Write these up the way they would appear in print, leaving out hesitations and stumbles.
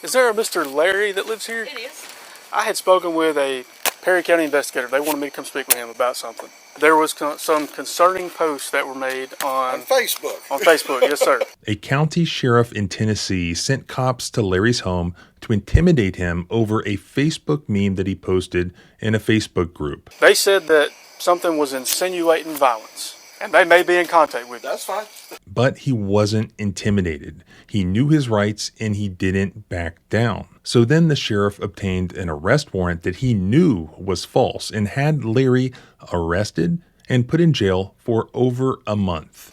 Is there a Mr. Larry that lives here? It is. I had spoken with a Perry County investigator. They wanted me to come speak with him about something. There was some concerning posts that were made on Facebook. On Facebook, yes, sir. A county sheriff in Tennessee sent cops to Larry's home to intimidate him over a Facebook meme that he posted in a Facebook group. They said that something was insinuating violence, and they may be in contact with you. That's fine. But he wasn't intimidated. He knew his rights and he didn't back down. So then the sheriff obtained an arrest warrant that he knew was false and had Larry arrested and put in jail for over a month.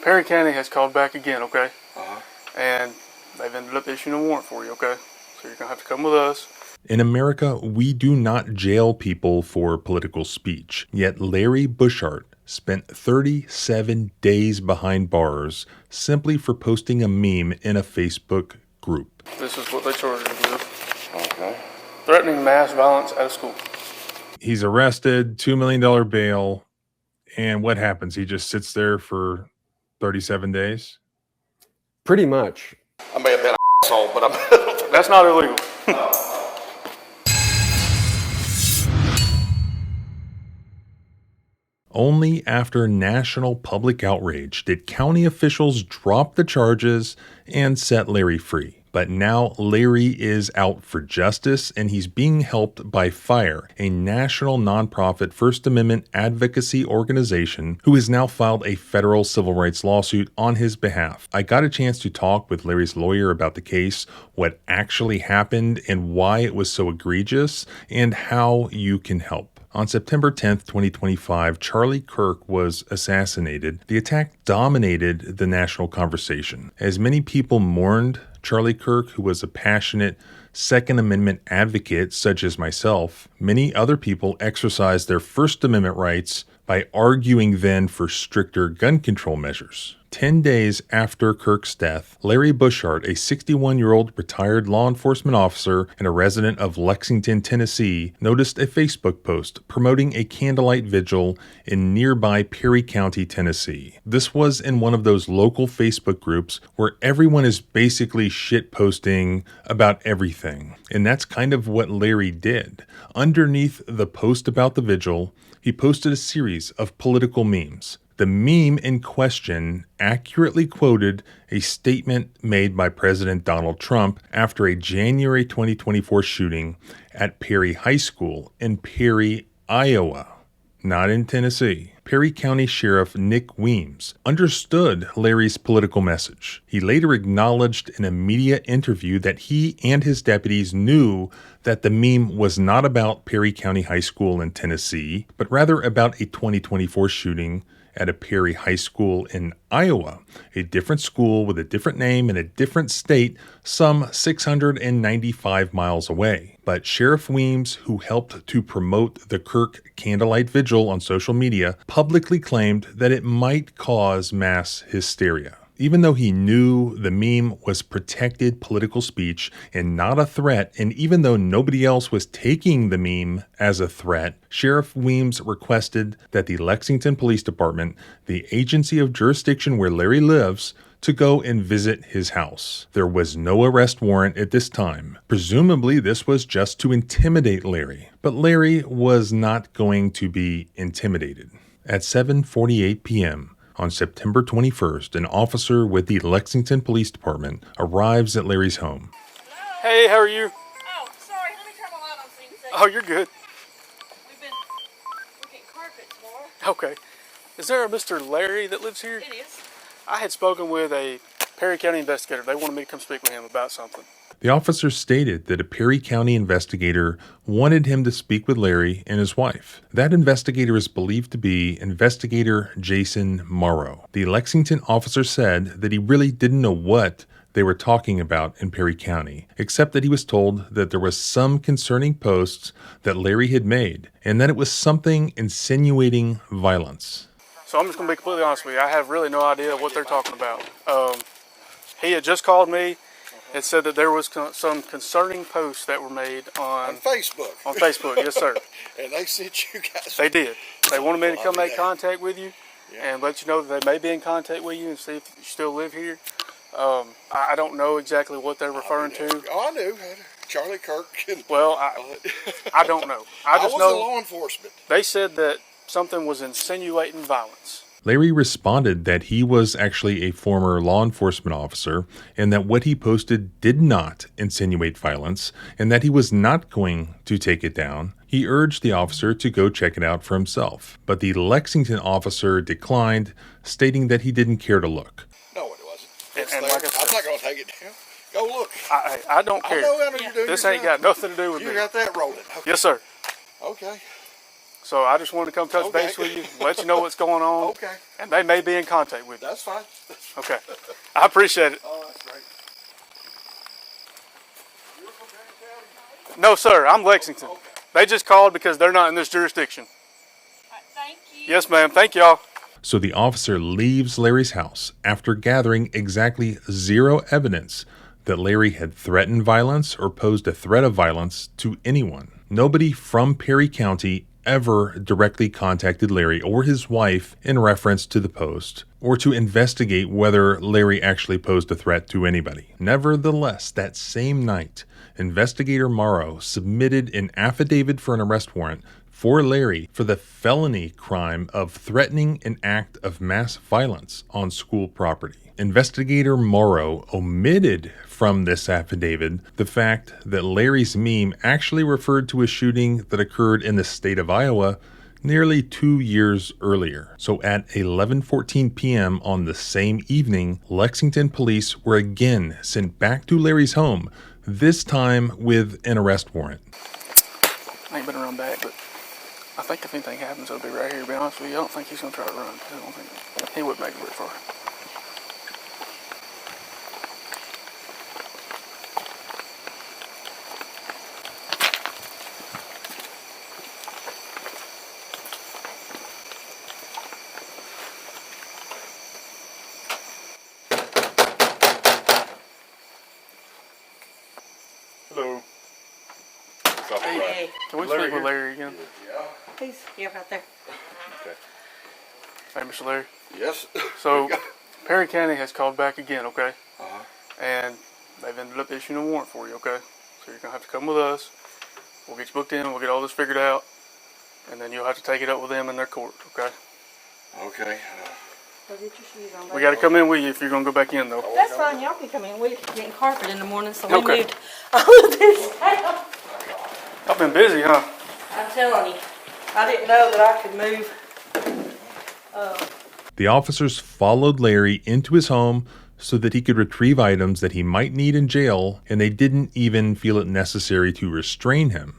Perry County has called back again, okay? Uh-huh. And they've ended up issuing a warrant for you, okay? So you're going to have to come with us. In America, we do not jail people for political speech. Yet Larry Buschardt spent 37 days behind bars simply for posting a meme in a Facebook group. This is what they charged him with. Okay. Threatening mass violence at a school. He's arrested, $2 million bail, and what happens? He just sits there for 37 days? Pretty much. I may have been an asshole, but I'm... That's not illegal. Only after national public outrage did county officials drop the charges and set Larry free. But now Larry is out for justice and he's being helped by FIRE, a national nonprofit First Amendment advocacy organization who has now filed a federal civil rights lawsuit on his behalf. I got a chance to talk with Larry's lawyer about the case, what actually happened and why it was so egregious, and how you can help. On September 10th, 2025, Charlie Kirk was assassinated. The attack dominated the national conversation. As many people mourned Charlie Kirk, who was a passionate Second Amendment advocate such as myself, many other people exercised their First Amendment rights by arguing then for stricter gun control measures. 10 days after Kirk's death, Larry Buschardt, a 61-year-old retired law enforcement officer and a resident of Lexington, Tennessee, noticed a Facebook post promoting a candlelight vigil in nearby Perry County, Tennessee. This was in one of those local Facebook groups where everyone is basically shitposting about everything. And that's kind of what Larry did. Underneath the post about the vigil, he posted a series of political memes. The meme in question accurately quoted a statement made by President Donald Trump after a January 2024 shooting at Perry High School in Perry, Iowa, not in Tennessee. Perry County Sheriff Nick Weems understood Larry's political message. He later acknowledged in a media interview that he and his deputies knew that the meme was not about Perry County High School in Tennessee, but rather about a 2024 shooting at a Perry High School in Iowa, a different school with a different name in a different state, some 695 miles away. But Sheriff Weems, who helped to promote the Kirk Candlelight Vigil on social media, publicly claimed that it might cause mass hysteria. Even though he knew the meme was protected political speech and not a threat, and even though nobody else was taking the meme as a threat, Sheriff Weems requested that the Lexington Police Department, the agency of jurisdiction where Larry lives, to go and visit his house. There was no arrest warrant at this time. Presumably, this was just to intimidate Larry. But Larry was not going to be intimidated. At 7:48 p.m., on September 21st, an officer with the Lexington Police Department arrives at Larry's home. Hey, how are you? Oh, sorry. Let me turn my light on so you can see. Oh, you're good. We've been looking at carpets more. Okay. Is there a Mr. Larry that lives here? It is. I had spoken with a Perry County investigator. They wanted me to come speak with him about something. The officer stated that a Perry County investigator wanted him to speak with Larry and his wife. That investigator is believed to be Investigator Jason Morrow. The Lexington officer said that he really didn't know what they were talking about in Perry County, except that he was told that there was some concerning posts that Larry had made, and that it was something insinuating violence. So I'm just going to be completely honest with you. I have really no idea what they're talking about. He had just called me. It said that there was some concerning posts that were made on Facebook. On Facebook, yes, sir. And they sent you guys. They did. They wanted me to come make contact with you and let you know that they may be in contact with you and see if you still live here. I don't know exactly what they're referring to. Oh, I knew. Charlie Kirk. And, Well, I don't know. I just was know in law enforcement. they said that something was insinuating violence. Larry responded that he was actually a former law enforcement officer and that what he posted did not insinuate violence and that he was not going to take it down. He urged the officer to go check it out for himself, but the Lexington officer declined, stating that he didn't care to look. No, it wasn't. And It's like there. I said- I'm not going to take it down. Go look. I don't care. I know you're doing This your ain't job. got nothing to do with You me. got that rolling. Okay. Yes, sir. Okay. So I just wanted to come touch Okay. base with you, let you know what's going on. Okay. And they may be in contact with you. That's fine. Okay. I appreciate it. Oh, that's great. You're from Grant County? No, sir. I'm Lexington. Okay. They just called because they're not in this jurisdiction. Thank you. Yes, ma'am. Thank y'all. So the officer leaves Larry's house after gathering exactly zero evidence that Larry had threatened violence or posed a threat of violence to anyone. Nobody from Perry County ever directly contacted Larry or his wife in reference to the post or to investigate whether Larry actually posed a threat to anybody. Nevertheless, that same night, investigator Morrow submitted an affidavit for an arrest warrant for Larry for the felony crime of threatening an act of mass violence on school property. Investigator Morrow omitted from this affidavit the fact that Larry's meme actually referred to a shooting that occurred in the state of Iowa nearly 2 years earlier. So at 11:14 p.m. on the same evening, Lexington police were again sent back to Larry's home, this time with an arrest warrant. I ain't been around back, but I think if anything happens, it'll be right here, to be honest with you. I don't think he's going to try to run. I don't think he wouldn't make it very far. Hello. Hey, Can we speak with Larry again? he's here right there. Hey, Mr. Larry. Yes. So, Perry County has called back again, okay? Uh-huh. And they've ended up issuing a warrant for you, okay? So you're going to have to come with us. We'll get you booked in. We'll get all this figured out. And then you'll have to take it up with them in their court, okay? Okay. Go get your shoes on, We baby. got to come in with you if you're going to go back in, though. That's fine. Y'all can come in. We're getting carpet in the morning, so we Okay. moved all of this out. I've been busy, huh? I'm telling you, I didn't know that I could move. The officers followed Larry into his home so that he could retrieve items that he might need in jail, and they didn't even feel it necessary to restrain him.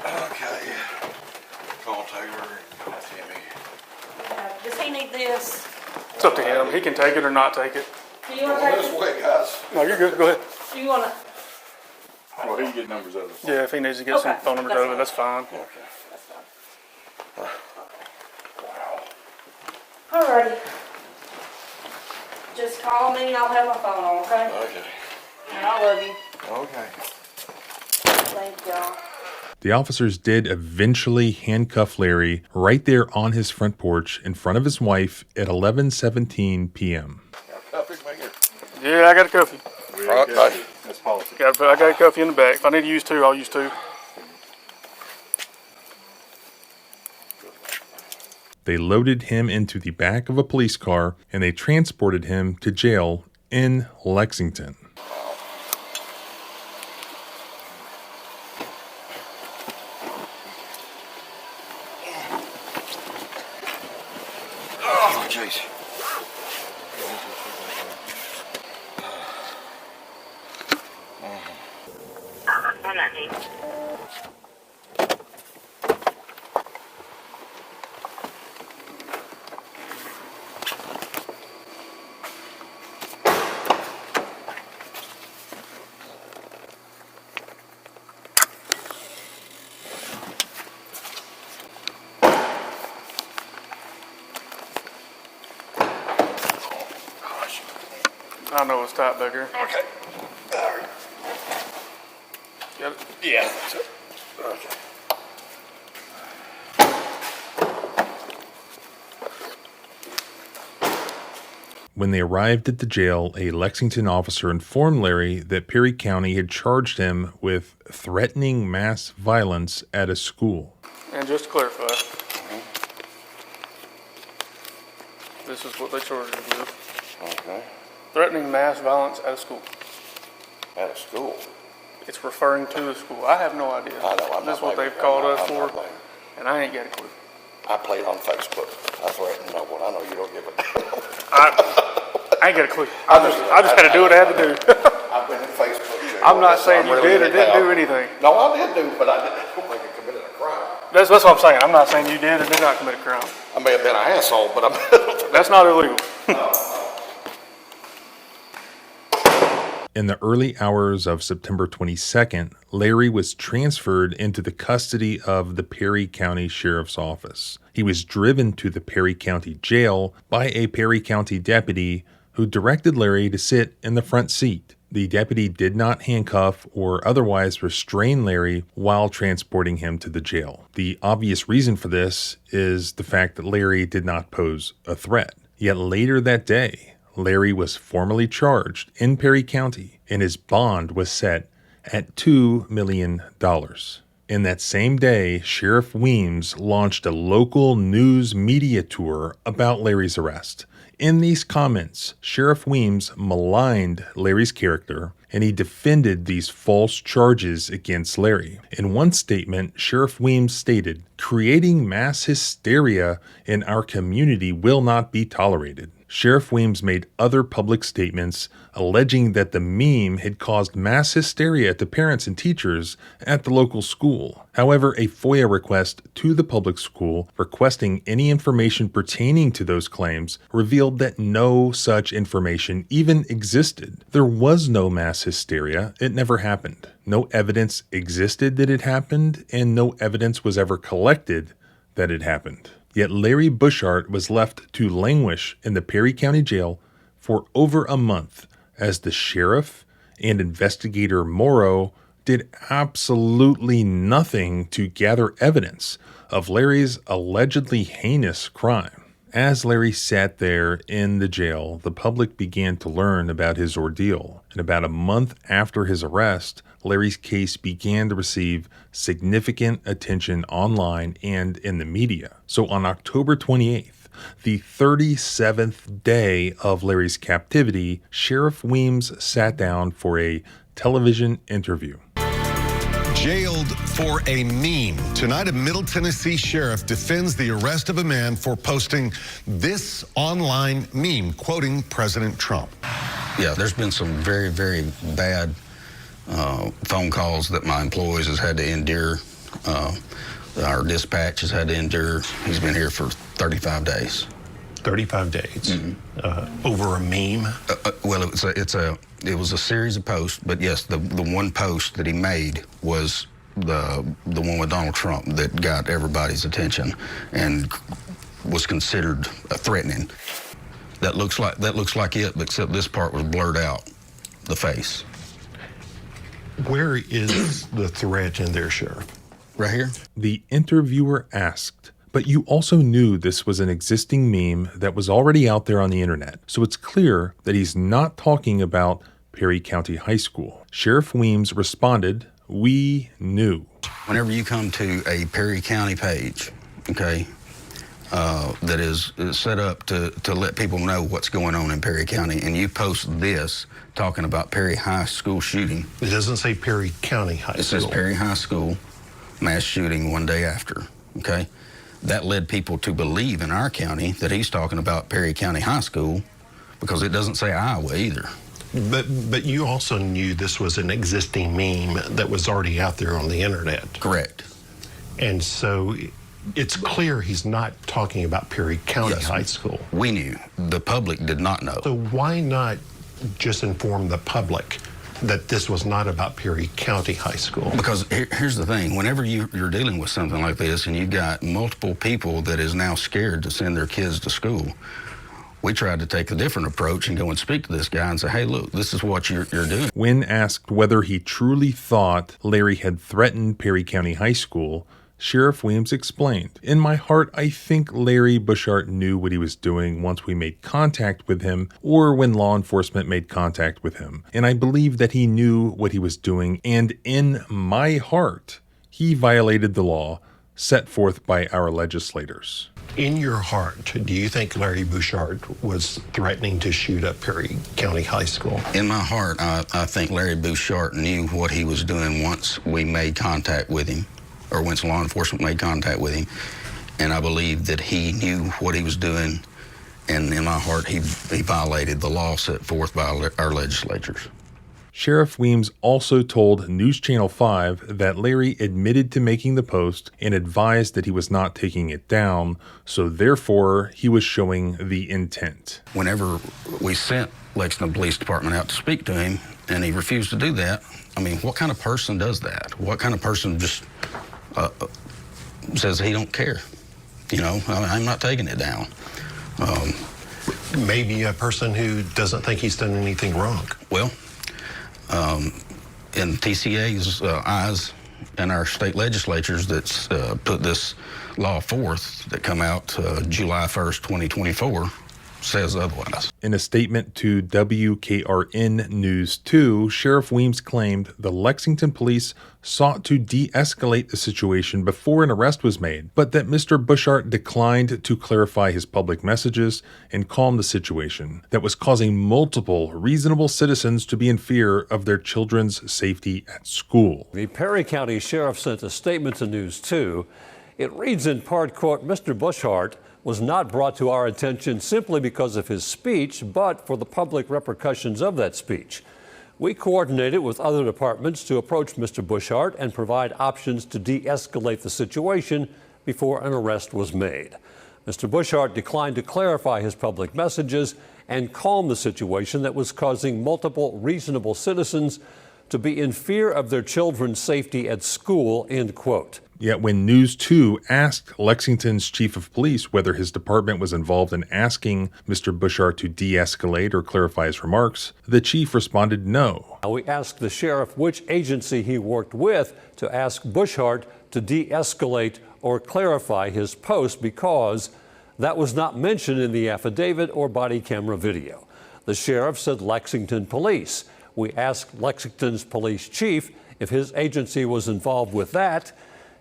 Okay. Call Taylor and call Timmy. Does he need this? It's up to him. He can take it or not take it. Do you want to Well, take this it? way, guys. No, you're good. Go ahead. Do you want to? Well, he can get numbers out of the phone. Yeah, if he needs to get some Okay, phone numbers that's out of it, that's fine. Okay. That's fine. Alrighty. Just call me and I'll have my phone on, okay? Okay. And I love you. Okay. Thank y'all. The officers did eventually handcuff Larry right there on his front porch in front of his wife at 11:17 p.m. Cuffing maker. Yeah, I got a cuff you. Okay. That's policy. I got a cuff you in the back. If I need to use two, I'll use two. They loaded him into the back of a police car and they transported him to jail in Lexington. Oh, jeez. I'm not need. I know it's tight back here. Okay. Got it? Yeah. That's it. Okay. When they arrived at the jail, a Lexington officer informed Larry that Perry County had charged him with threatening mass violence at a school. And just to clarify, this is what they charged him with. Okay. Threatening mass violence at a school. At a school. It's referring to the school. I have no idea. I know. This is what they've called us for, and I ain't got a clue. I played on Facebook. I threatened no one. I know you don't give a I ain't got a clue. I just had to do what I had to do. I've been in Facebook jail. I'm not saying you did or didn't do anything. No, I did do, but I don't think I committed a crime. That's what I'm saying. I'm not saying you did or did not commit a crime. I may have been an asshole, but I'm That's not illegal. In the early hours of September 22nd, Larry was transferred into the custody of the Perry County Sheriff's Office. He was driven to the Perry County Jail by a Perry County deputy who directed Larry to sit in the front seat. The deputy did not handcuff or otherwise restrain Larry while transporting him to the jail. The obvious reason for this is the fact that Larry did not pose a threat. Yet later that day, Larry was formally charged in Perry County, and his bond was set at $2 million. In that same day, Sheriff Weems launched a local news media tour about Larry's arrest. In these comments, Sheriff Weems maligned Larry's character, and he defended these false charges against Larry. In one statement, Sheriff Weems stated, "Creating mass hysteria in our community will not be tolerated." Sheriff Weems made other public statements alleging that the meme had caused mass hysteria to parents and teachers at the local school. However, a FOIA request to the public school requesting any information pertaining to those claims revealed that no such information even existed. There was no mass hysteria. It never happened. No evidence existed that it happened, and no evidence was ever collected that it happened. Yet Larry Bushart was left to languish in the Perry County Jail for over a month as the sheriff and investigator Morrow did absolutely nothing to gather evidence of Larry's allegedly heinous crime. As Larry sat there in the jail, the public began to learn about his ordeal. And about a month after his arrest, Larry's case began to receive significant attention online and in the media. So on October 28th, the 37th day of Larry's captivity, Sheriff Weems sat down for a television interview. Jailed for a meme. Tonight, a Middle Tennessee sheriff defends the arrest of a man for posting this online meme, quoting President Trump. Yeah, there's been some very, very bad phone calls that my employees has had to endure. Our dispatch has had to endure. He's been here for 35 days. 35 days over a meme. Well, it was a series of posts, but yes, the one post that he made was the one with Donald Trump that got everybody's attention and was considered threatening. That looks like it, except this part was blurred out, the face. Where is the threat in there, Sheriff? Right here. The interviewer asked, "But you also knew this was an existing meme that was already out there on the internet, so it's clear that he's not talking about Perry County High School." Sheriff Weems responded, "We knew." Whenever you come to a Perry County page, okay, that is set up to let people know what's going on in Perry County, and you post this talking about Perry High School shooting. It doesn't say Perry County High School. It says Perry High School mass shooting one day after, okay? That led people to believe in our county that he's talking about Perry County High School because it doesn't say Iowa either. But you also knew this was an existing meme that was already out there on the internet. Correct. And so it's clear he's not talking about Perry County High School. We knew. The public did not know. So why not just inform the public that this was not about Perry County High School? Because here's the thing. Whenever you're dealing with something like this and you've got multiple people that is now scared to send their kids to school, we tried to take a different approach and go and speak to this guy and say, hey, look, this is what you're doing. When asked whether he truly thought Larry had threatened Perry County High School, Sheriff Weems explained, "In my heart, I think Larry Bushart knew what he was doing once we made contact with him or when law enforcement made contact with him. And I believe that he knew what he was doing, and in my heart, he violated the law set forth by our legislators." In your heart, do you think Larry Bushart was threatening to shoot up Perry County High School? In my heart, I think Larry Bushart knew what he was doing once we made contact with him, or once law enforcement made contact with him. And I believe that he knew what he was doing, and in my heart, he violated the law set forth by our legislatures. Sheriff Weems also told News Channel 5 that Larry admitted to making the post and advised that he was not taking it down, so therefore he was showing the intent. Whenever we sent Lexington Police Department out to speak to him, and he refused to do that, I mean, what kind of person does that? What kind of person just says he don't care? You know, I'm not taking it down. Maybe a person who doesn't think he's done anything wrong. Well, in TCA's eyes and our state legislatures that's put this law forth that come out July 1st, 2024, says otherwise. In a statement to WKRN News 2, Sheriff Weems claimed the Lexington police sought to de-escalate the situation before an arrest was made, but that Mr. Bushart declined to clarify his public messages and calm the situation that was causing multiple reasonable citizens to be in fear of their children's safety at school. The Perry County Sheriff sent a statement to News 2. It reads in part, quote, "Mr. Bushart was not brought to our attention simply because of his speech, but for the public repercussions of that speech. We coordinated with other departments to approach Mr. Bushart and provide options to de-escalate the situation before an arrest was made. Mr. Bushart declined to clarify his public messages and calm the situation that was causing multiple reasonable citizens to be in fear of their children's safety at school," end quote. Yet when News 2 asked Lexington's chief of police whether his department was involved in asking Mr. Bushart to de-escalate or clarify his remarks, the chief responded no. We asked the sheriff which agency he worked with to ask Bushart to de-escalate or clarify his post because that was not mentioned in the affidavit or body camera video. The sheriff said Lexington Police. We asked Lexington's police chief if his agency was involved with that.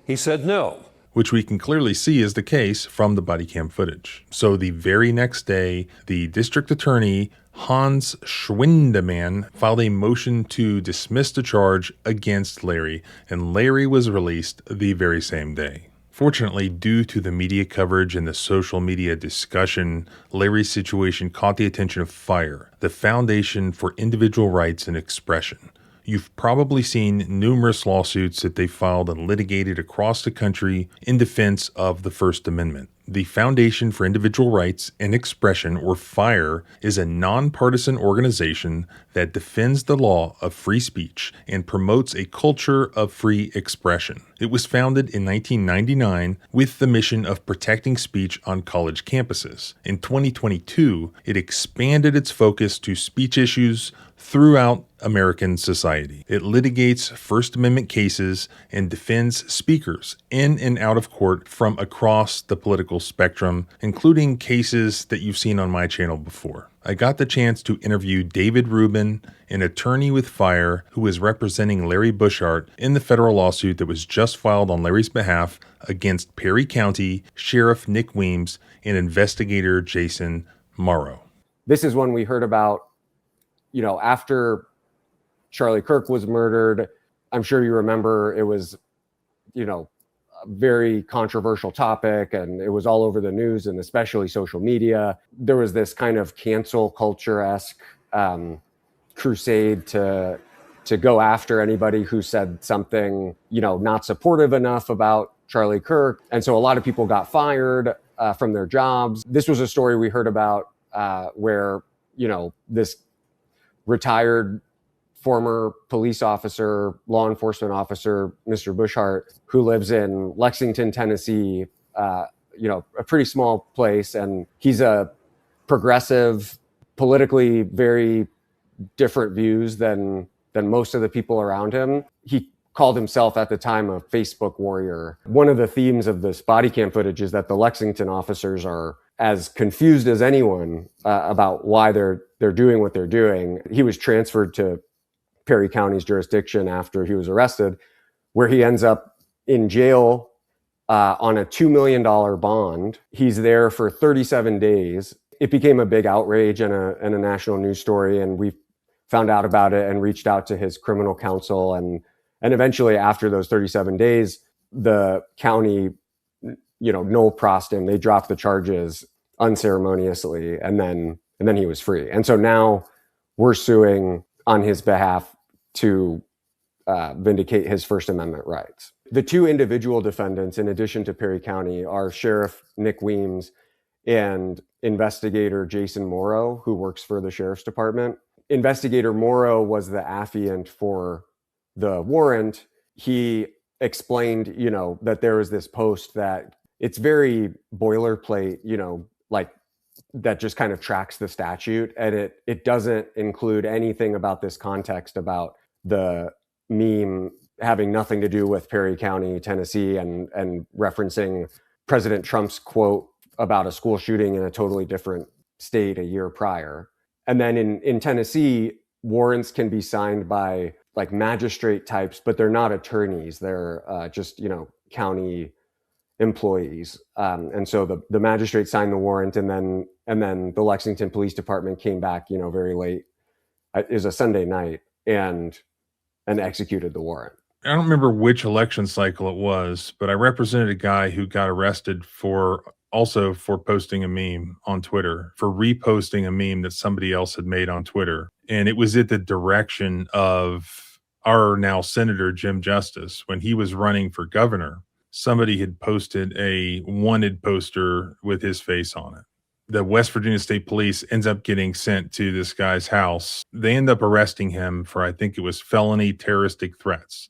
He said no. Which we can clearly see is the case from the body cam footage. So the very next day, the district attorney, Hans Schwindemann, filed a motion to dismiss the charge against Larry, and Larry was released the very same day. Fortunately, due to the media coverage and the social media discussion, Larry's situation caught the attention of FIRE, the Foundation for Individual Rights and Expression. You've probably seen numerous lawsuits that they filed and litigated across the country in defense of the First Amendment. The Foundation for Individual Rights and Expression, or FIRE, is a nonpartisan organization that defends the law of free speech and promotes a culture of free expression. It was founded in 1999 with the mission of protecting speech on college campuses. In 2022, it expanded its focus to speech issues throughout American society. It litigates First Amendment cases and defends speakers in and out of court from across the political spectrum, including cases that you've seen on my channel before. I got the chance to interview David Rubin, an attorney with FIRE who is representing Larry Bushart in the federal lawsuit that was just filed on Larry's behalf against Perry County Sheriff Nick Weems and investigator Jason Morrow. This is when we heard about, after Charlie Kirk was murdered. I'm sure you remember it was, a very controversial topic, and it was all over the news and especially social media. There was this kind of cancel culture-esque crusade to go after anybody who said something, not supportive enough about Charlie Kirk. And so a lot of people got fired from their jobs. This was a story we heard about where, this retired former police officer, law enforcement officer, Mr. Bushart, who lives in Lexington, Tennessee, a pretty small place. And he's a progressive, politically very different views than most of the people around him. He called himself at the time a Facebook warrior. One of the themes of this body cam footage is that the Lexington officers are as confused as anyone about why they're doing what they're doing. He was transferred to Perry County's jurisdiction after he was arrested, where he ends up in jail on a $2 million bond. He's there for 37 days. It became a big outrage and a national news story, and we found out about it and reached out to his criminal counsel. And eventually, after those 37 days, the county, no prossed him. They dropped the charges unceremoniously, and then he was free. And so now we're suing on his behalf to vindicate his First Amendment rights. The two individual defendants, in addition to Perry County, are Sheriff Nick Weems and investigator Jason Morrow, who works for the Sheriff's Department. Investigator Morrow was the affiant for the warrant. He explained, that there was this post that it's very boilerplate, like that just kind of tracks the statute, and it doesn't include anything about this context about the meme having nothing to do with Perry County, Tennessee, and referencing President Trump's quote about a school shooting in a totally different state a year prior. And then in Tennessee, warrants can be signed by like magistrate types, but they're not attorneys. They're just, county employees. And so the magistrate signed the warrant, and then the Lexington Police Department came back, very late. It was a Sunday night, and executed the warrant. I don't remember which election cycle it was, but I represented a guy who got arrested for posting a meme on Twitter, for reposting a meme that somebody else had made on Twitter. And it was at the direction of our now Senator Jim Justice. When he was running for governor, somebody had posted a wanted poster with his face on it. The West Virginia State Police ends up getting sent to this guy's house. They end up arresting him for, I think it was felony terroristic threats,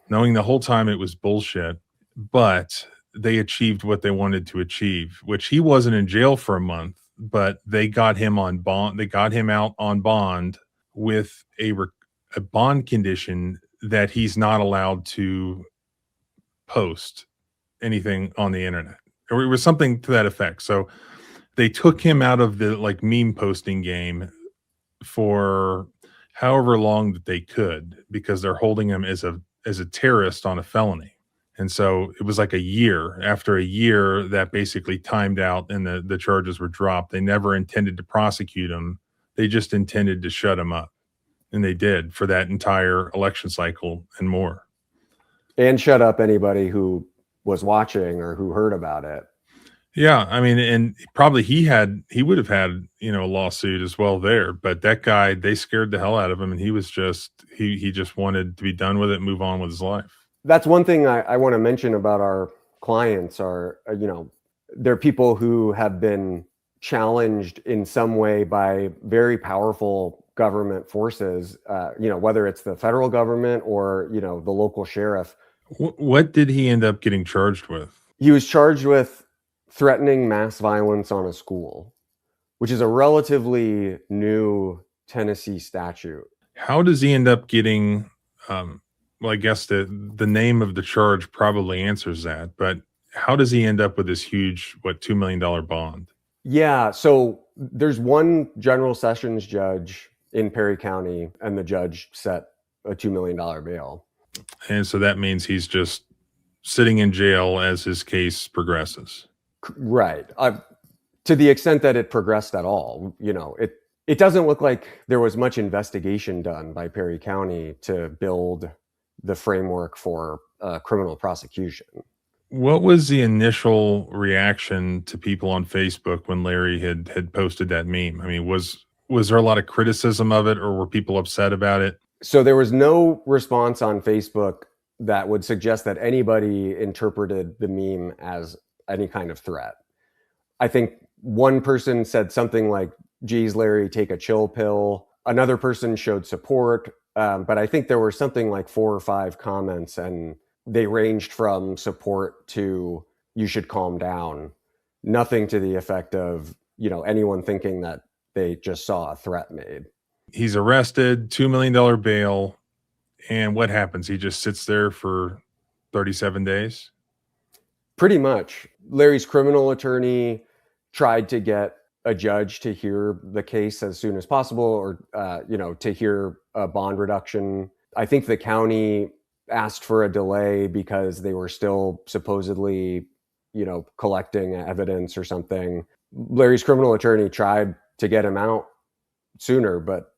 knowing the whole time it was bullshit. But they achieved what they wanted to achieve, which he wasn't in jail for a month, but they got him on bond. They got him out on bond with a bond condition that he's not allowed to post anything on the internet, or it was something to that effect. So they took him out of the meme posting game for however long that they could, because they're holding him as a terrorist on a felony. And so it was like a year. After a year, that basically timed out and the charges were dropped. They never intended to prosecute him. They just intended to shut him up. And they did for that entire election cycle and more. And shut up anybody who was watching or who heard about it. Yeah, I mean, and probably he would have had, a lawsuit as well there. But that guy, they scared the hell out of him, and he was just, he just wanted to be done with it, move on with his life. That's one thing I want to mention about our clients are, they're people who have been challenged in some way by very powerful government forces, whether it's the federal government or, the local sheriff. What did he end up getting charged with? He was charged with threatening mass violence on a school, which is a relatively new Tennessee statute. How does he end up getting, well, I guess the name of the charge probably answers that, but how does he end up with this huge, $2 million bond? Yeah, so there's one general sessions judge in Perry County, and the judge set a $2 million bail. And so that means he's just sitting in jail as his case progresses. Right. To the extent that it progressed at all, it doesn't look like there was much investigation done by Perry County to build the framework for criminal prosecution. What was the initial reaction to people on Facebook when Larry had posted that meme? I mean, was there a lot of criticism of it, or were people upset about it? So there was no response on Facebook that would suggest that anybody interpreted the meme as any kind of threat. I think one person said something like, geez, Larry, take a chill pill. Another person showed support. But I think there were something like 4 or 5 comments, and they ranged from support to you should calm down. Nothing to the effect of, anyone thinking that they just saw a threat made. He's arrested, $2 million bail, And what happens? He just sits there for 37 days? Pretty much. Larry's criminal attorney tried to get a judge to hear the case as soon as possible, or, to hear a bond reduction. I think the county asked for a delay because they were still supposedly, collecting evidence or something. Larry's criminal attorney tried to get him out sooner, but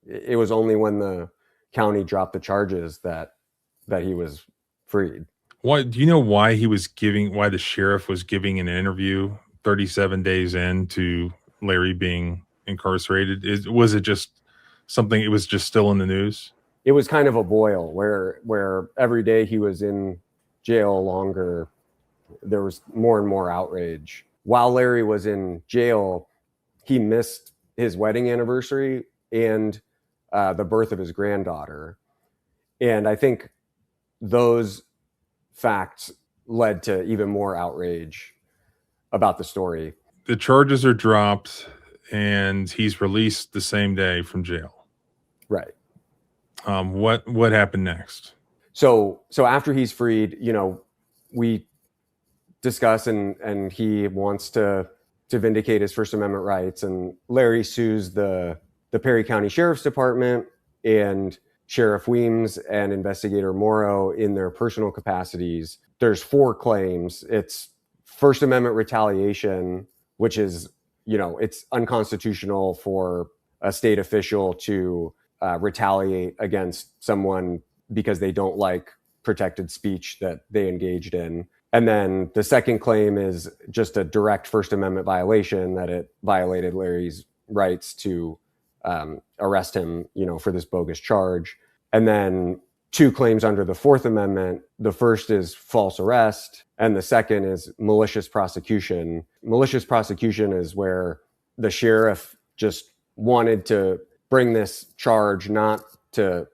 it was only when the county dropped the charges that he was freed. Why do you know why why the sheriff was giving an interview 37 days into Larry being incarcerated? Was it just something, it was just still in the news? It was kind of a boil where every day he was in jail longer, there was more and more outrage. While Larry was in jail, he missed his wedding anniversary and the birth of his granddaughter. And I think those facts led to even more outrage about the story. The charges are dropped and he's released the same day from jail. Right. What happened next? So after he's freed, we discuss and he wants to vindicate his First Amendment rights, and Larry sues the Perry County Sheriff's Department and Sheriff Weems and Investigator Morrow in their personal capacities. There's 4 claims. It's First Amendment retaliation, which is, it's unconstitutional for a state official to retaliate against someone because they don't like protected speech that they engaged in. And then the second claim is just a direct First Amendment violation, that it violated Larry's rights to arrest him, for this bogus charge. And then 2 claims under the Fourth Amendment. The first is false arrest, and the second is malicious prosecution. Malicious prosecution is where the sheriff just wanted to bring this charge not to,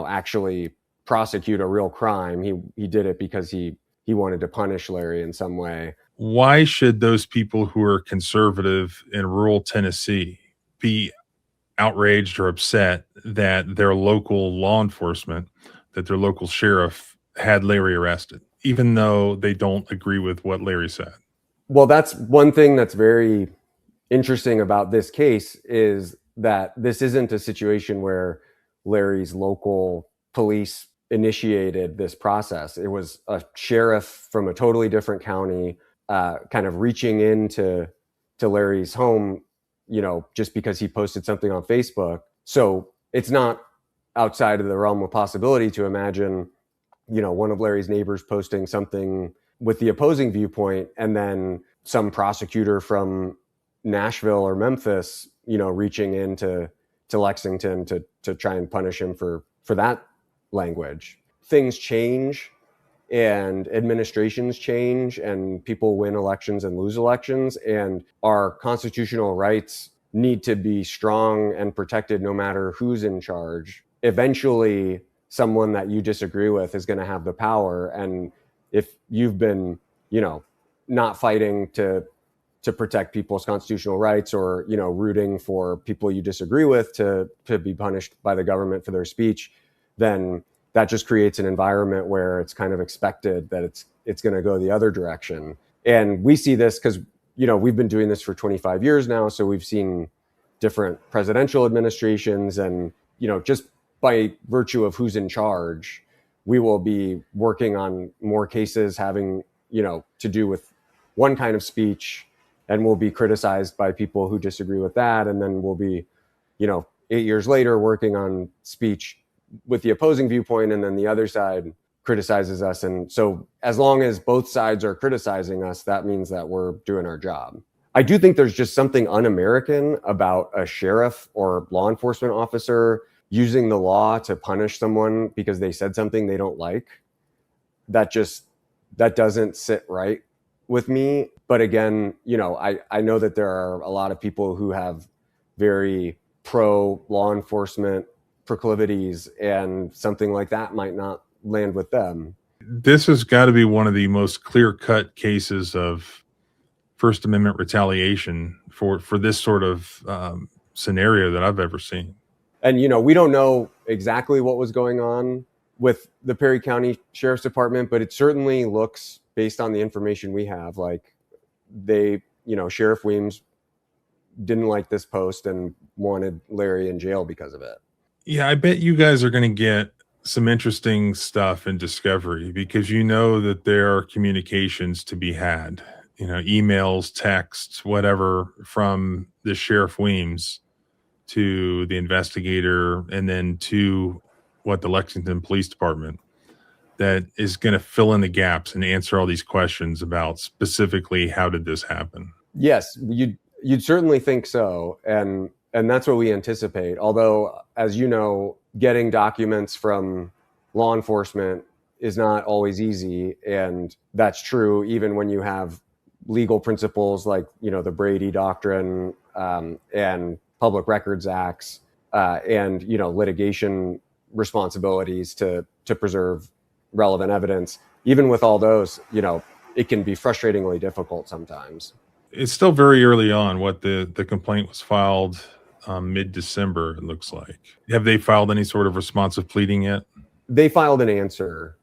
actually prosecute a real crime. He did it because he wanted to punish Larry in some way. Why should those people who are conservative in rural Tennessee be outraged or upset that their local law enforcement, that their local sheriff had Larry arrested, even though they don't agree with what Larry said? Well, that's one thing that's very interesting about this case, is that this isn't a situation where Larry's local police initiated this process. It was a sheriff from a totally different county kind of reaching into Larry's home, just because he posted something on Facebook. So it's not outside of the realm of possibility to imagine, one of Larry's neighbors posting something with the opposing viewpoint, and then some prosecutor from Nashville or Memphis, reaching into Lexington to try and punish him for that language. Things change and administrations change and people win elections and lose elections, and our constitutional rights need to be strong and protected no matter who's in charge. Eventually, someone that you disagree with is going to have the power, and if you've been, not fighting to protect people's constitutional rights, or, rooting for people you disagree with to be punished by the government for their speech, then that just creates an environment where it's kind of expected that it's going to go the other direction. And we see this because, we've been doing this for 25 years now. So we've seen different presidential administrations, and, just by virtue of who's in charge, we will be working on more cases having, to do with one kind of speech, and we'll be criticized by people who disagree with that. And then we'll be, 8 years later working on speech with the opposing viewpoint, and then the other side criticizes us. And so as long as both sides are criticizing us, that means that we're doing our job. I do think there's just something un-American about a sheriff or law enforcement officer using the law to punish someone because they said something they don't like. That doesn't sit right with me. But again, I know that there are a lot of people who have very pro law enforcement proclivities, and something like that might not land with them. This has got to be one of the most clear-cut cases of First Amendment retaliation for this sort of scenario that I've ever seen. And, we don't know exactly what was going on with the Perry County Sheriff's Department, but it certainly looks, based on the information we have, like they, Sheriff Weems didn't like this post and wanted Larry in jail because of it. Yeah, I bet you guys are going to get some interesting stuff in discovery, because you know that there are communications to be had, emails, texts, whatever, from the Sheriff Weems to the investigator and then to the Lexington Police Department, that is going to fill in the gaps and answer all these questions about specifically how did this happen. Yes, you'd certainly think so, and that's what we anticipate. Although, as you know, getting documents from law enforcement is not always easy, and that's true even when you have legal principles like the Brady Doctrine and Public Records Acts and litigation responsibilities to preserve relevant evidence. Even with all those, it can be frustratingly difficult sometimes. It's still very early on. The complaint was filed mid-December, it looks like. Have they filed any sort of responsive pleading yet? They filed an answer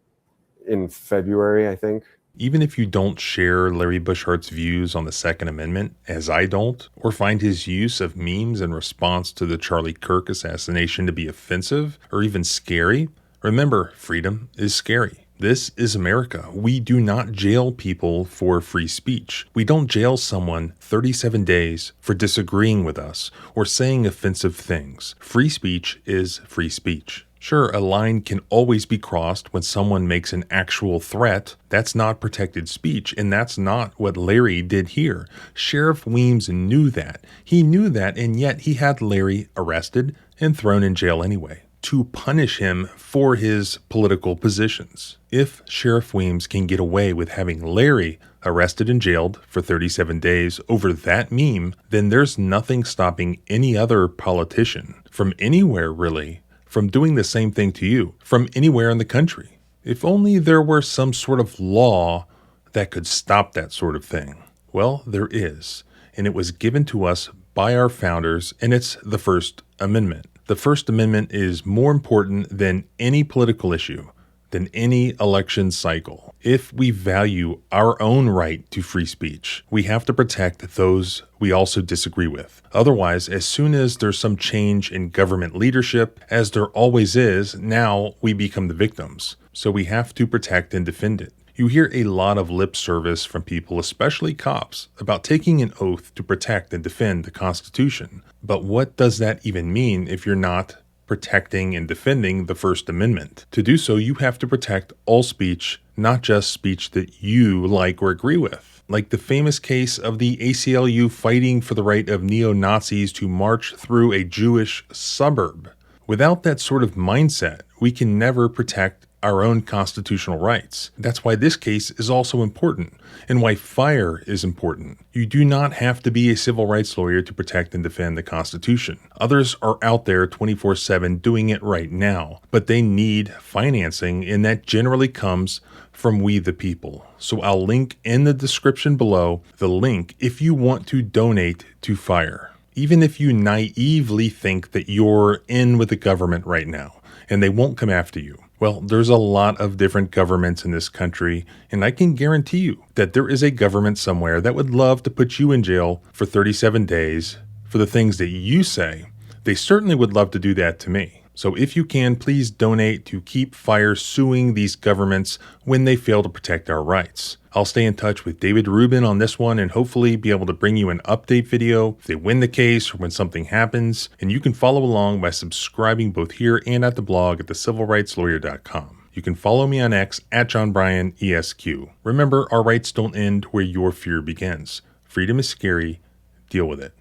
in February, I think. Even if you don't share Larry Bushart's views on the Second Amendment, as I don't, or find his use of memes in response to the Charlie Kirk assassination to be offensive or even scary, remember, freedom is scary. This is America. We do not jail people for free speech. We don't jail someone 37 days for disagreeing with us or saying offensive things. Free speech is free speech. Sure, a line can always be crossed when someone makes an actual threat. That's not protected speech, and that's not what Larry did here. Sheriff Weems knew that. He knew that, and yet he had Larry arrested and thrown in jail anyway, to punish him for his political positions. If Sheriff Weems can get away with having Larry arrested and jailed for 37 days over that meme, then there's nothing stopping any other politician from anywhere, really, from doing the same thing to you, from anywhere in the country. If only there were some sort of law that could stop that sort of thing. Well, there is, and it was given to us by our founders, and it's the First Amendment. The First Amendment is more important than any political issue, than any election cycle. If we value our own right to free speech, we have to protect those we also disagree with. Otherwise, as soon as there's some change in government leadership, as there always is, now we become the victims. So we have to protect and defend it. You hear a lot of lip service from people, especially cops, about taking an oath to protect and defend the Constitution. But what does that even mean if you're not protecting and defending the First Amendment? To do so, you have to protect all speech, not just speech that you like or agree with. Like the famous case of the ACLU fighting for the right of neo-Nazis to march through a Jewish suburb. Without that sort of mindset, we can never protect our own constitutional rights. That's why this case is also important, and why FIRE is important. You do not have to be a civil rights lawyer to protect and defend the Constitution. Others are out there 24/7 doing it right now, but they need financing, and that generally comes from we the people. So I'll link in the description below the link if you want to donate to FIRE. Even if you naively think that you're in with the government right now, and they won't come after you. Well, there's a lot of different governments in this country, and I can guarantee you that there is a government somewhere that would love to put you in jail for 37 days for the things that you say. They certainly would love to do that to me. So if you can, please donate to keep FIRE suing these governments when they fail to protect our rights. I'll stay in touch with David Rubin on this one and hopefully be able to bring you an update video if they win the case or when something happens. And you can follow along by subscribing both here and at the blog at thecivilrightslawyer.com. You can follow me on X at JohnBryanESQ. Remember, our rights don't end where your fear begins. Freedom is scary. Deal with it.